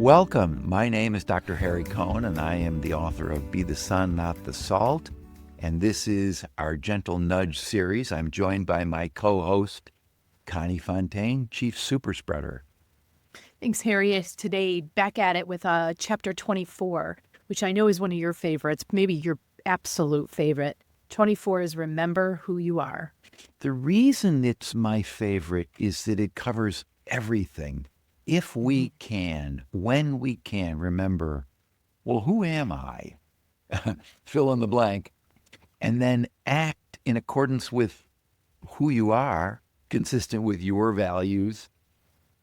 Welcome. My name is Dr. Harry Cohen, and I am the author of Be the Sun, Not the Salt. And this is our Gentle Nudge series. I'm joined by my co-host, Connie Fontaine, Chief Super Spreader. Thanks, Harry. It's today back at it with chapter 24, which I know is one of your favorites, maybe your absolute favorite. 24 is Remember Who You Are. The reason it's my favorite is that it covers everything. If we can, when we can, remember, well, who am I? Fill in the blank. And then act in accordance with who you are, consistent with your values.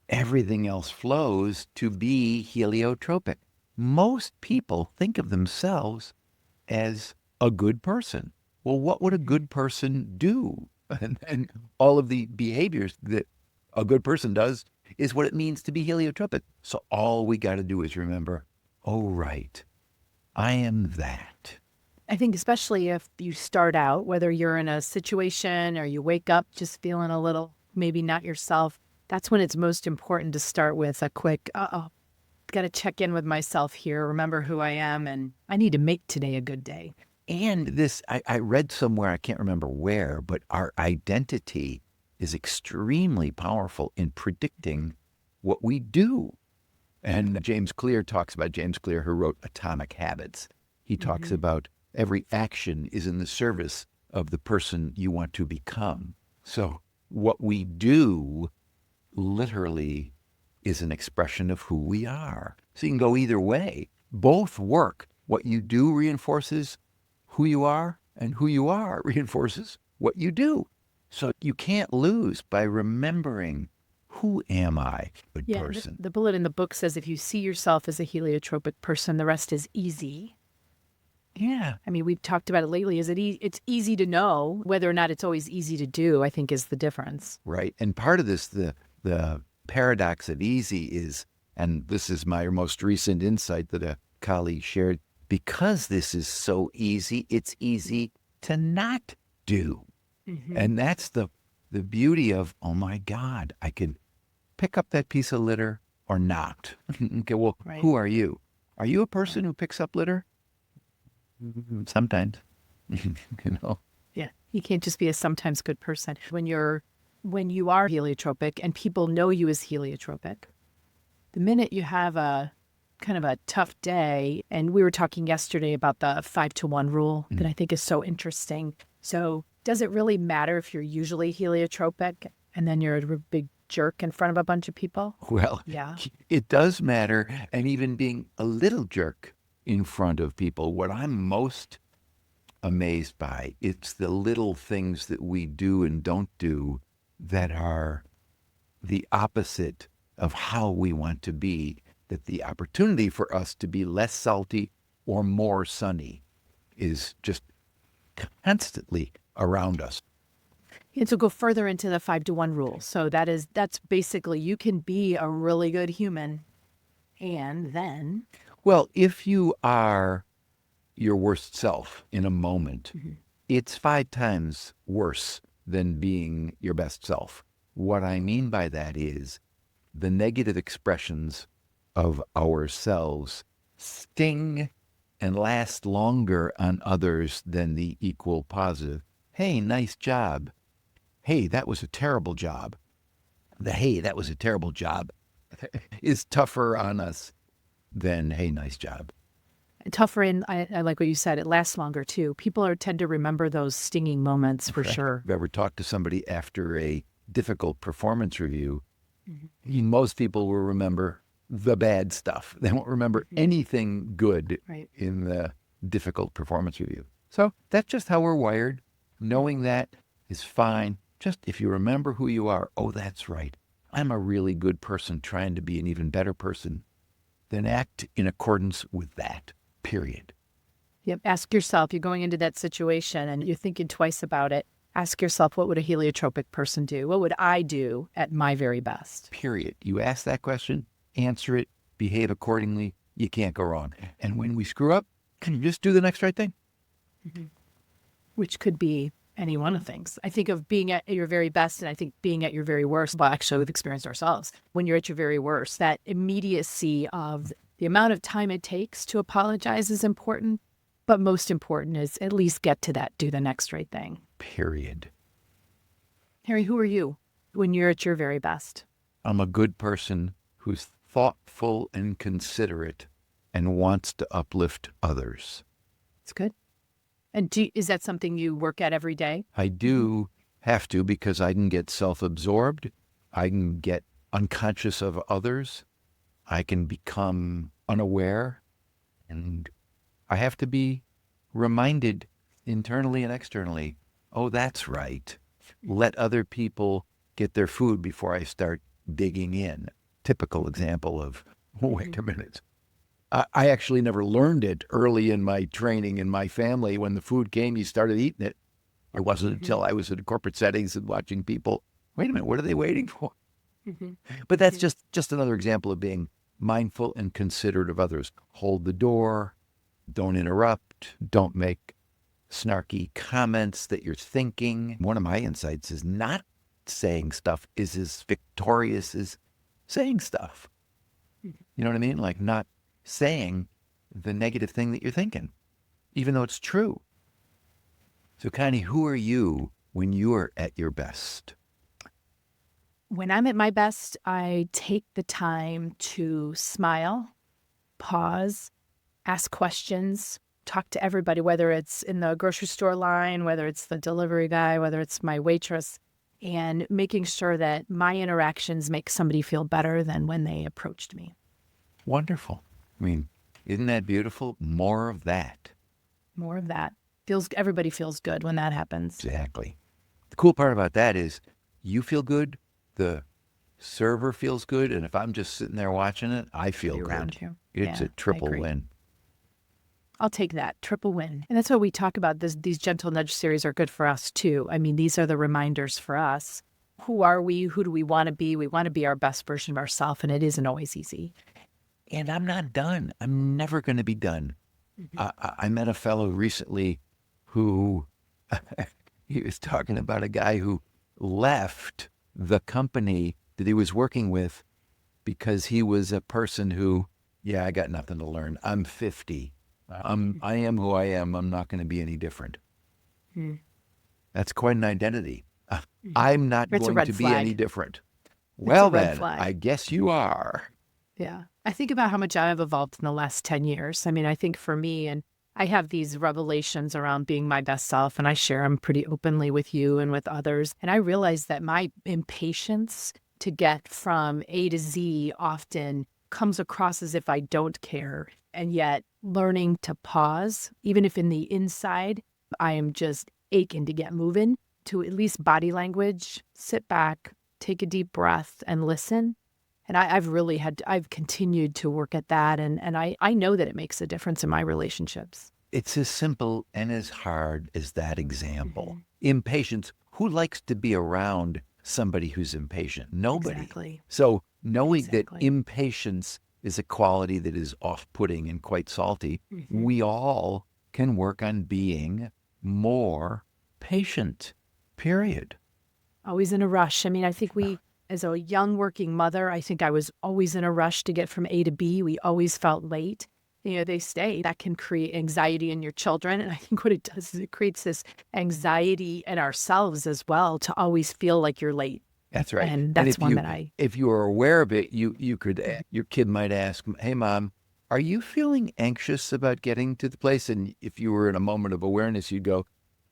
Everything else flows to be heliotropic. Most people think of themselves as a good person. Well, what would a good person do? And all of the behaviors that a good person does is what it means to be heliotropic. So all we got to do is remember, oh, right, I am that. I think especially if you start out, whether you're in a situation or you wake up just feeling a little, maybe not yourself, that's when it's most important to start with a quick, got to check in with myself here, remember who I am, and I need to make today a good day. And this, I read somewhere, I can't remember where, but our identity is extremely powerful in predicting what we do. And James Clear, who wrote Atomic Habits. He talks about every action is in the service of the person you want to become. So what we do literally is an expression of who we are. So you can go either way. Both work. What you do reinforces who you are, and who you are reinforces what you do. So you can't lose by remembering, who am I, good person? The bullet in the book says if you see yourself as a heliotropic person, the rest is easy. Yeah. I mean, we've talked about it lately. It's easy to know. Whether or not it's always easy to do, I think, is the difference. Right. And part of this, the paradox of easy is, and this is my most recent insight that a colleague shared, because this is so easy, it's easy to not do. And that's the beauty of, oh my God, I can pick up that piece of litter or not. Okay, well, Right. Who are you? Are you a person who picks up litter? Sometimes, Yeah, you can't just be a sometimes good person. When you are heliotropic and people know you as heliotropic, the minute you have a kind of a tough day, and we were talking yesterday about the 5-to-1 rule that I think is so interesting. So does it really matter if you're usually heliotropic and then you're a big jerk in front of a bunch of people? well, Yeah. it does matter. And even being a little jerk in front of people, what I'm most amazed by, it's the little things that we do and don't do that are the opposite of how we want to be, that the opportunity for us to be less salty or more sunny is just constantly around us. And so go further into the 5-to-1 rule. So that's basically you can be a really good human and then... Well, if you are your worst self in a moment, it's 5 times worse than being your best self. What I mean by that is the negative expressions of ourselves sting and last longer on others than the equal positive. Hey, nice job. Hey, that was a terrible job. The hey, that was a terrible job is tougher on us than hey, nice job. Tougher, and I like what you said, it lasts longer too. People tend to remember those stinging moments for sure. If you ever talked to somebody after a difficult performance review, most people will remember the bad stuff. They won't remember anything good in the difficult performance review. So that's just how we're wired. Knowing that is fine. Just if you remember who you are, oh, that's right. I'm a really good person trying to be an even better person. Then act in accordance with that, period. Yep. Ask yourself, you're going into that situation and you're thinking twice about it. Ask yourself, what would a heliotropic person do? What would I do at my very best? Period. You ask that question, answer it, behave accordingly. You can't go wrong. And when we screw up, can you just do the next right thing? Which could be any one of things. I think of being at your very best, and I think being at your very worst. Well, actually, we've experienced ourselves. When you're at your very worst, that immediacy of the amount of time it takes to apologize is important. But most important is at least get to that, do the next right thing. Period. Harry, who are you when you're at your very best? I'm a good person who's thoughtful and considerate and wants to uplift others. It's good. And is that something you work at every day? I do have to, because I can get self-absorbed. I can get unconscious of others. I can become unaware. And I have to be reminded internally and externally, oh, that's right. Let other people get their food before I start digging in. Typical example of, oh, wait a minute. I actually never learned it early in my training in my family. When the food came, you started eating it. It wasn't until I was in corporate settings and watching people, wait a minute, what are they waiting for? But that's just another example of being mindful and considerate of others. Hold the door, don't interrupt, don't make snarky comments that you're thinking. One of my insights is not saying stuff is as victorious as saying stuff. You know what I mean? Like not saying the negative thing that you're thinking, even though it's true. So, Connie, who are you when you're at your best? When I'm at my best, I take the time to smile, pause, ask questions, talk to everybody, whether it's in the grocery store line, whether it's the delivery guy, whether it's my waitress, and making sure that my interactions make somebody feel better than when they approached me. Wonderful. I mean, isn't that beautiful? More of that. More of that. Everybody feels good when that happens. Exactly. The cool part about that is you feel good, the server feels good, and if I'm just sitting there watching it, I feel good. Around you. It's a triple win. I'll take that. Triple win. And that's what we talk about. These gentle nudge series are good for us too. I mean, these are the reminders for us. Who are we? Who do we want to be? We want to be our best version of ourselves, and it isn't always easy. And I'm not done. I'm never going to be done. I met a fellow recently who, he was talking about a guy who left the company that he was working with because he was a person who, I got nothing to learn. I'm 50. I am who I am. I'm not going to be any different. That's quite an identity. I'm not going to be any different. Well, then, I guess you are. Yeah. I think about how much I've evolved in the last 10 years. I mean, I think for me, and I have these revelations around being my best self, and I share them pretty openly with you and with others. And I realize that my impatience to get from A to Z often comes across as if I don't care. And yet learning to pause, even if in the inside, I am just aching to get moving, to at least body language, sit back, take a deep breath and listen. And I've continued to work at that. And I know that it makes a difference in my relationships. It's as simple and as hard as that example. Impatience. Who likes to be around somebody who's impatient? Nobody. Exactly. So knowing that impatience is a quality that is off-putting and quite salty, we all can work on being more patient, period. Always in a rush. I mean, I think as a young working mother, I think I was always in a rush to get from A to B. We always felt late. You know, they say that can create anxiety in your children. And I think what it does is it creates this anxiety in ourselves as well to always feel like you're late. That's right. And that's if you were aware of it, you could, your kid might ask, hey, Mom, are you feeling anxious about getting to the place? And if you were in a moment of awareness, you'd go,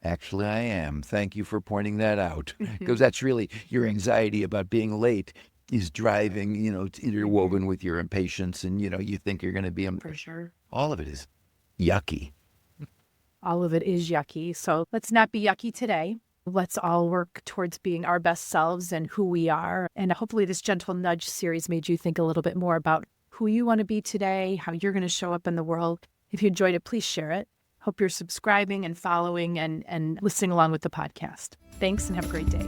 actually, I am. Thank you for pointing that out. Because that's really your anxiety about being late is driving, it's interwoven with your impatience and, you think you're going to be. For sure. All of it is yucky. All of it is yucky. So let's not be yucky today. Let's all work towards being our best selves and who we are. And hopefully this Gentle Nudge series made you think a little bit more about who you want to be today, how you're going to show up in the world. If you enjoyed it, please share it. Hope you're subscribing and following and listening along with the podcast. Thanks and have a great day.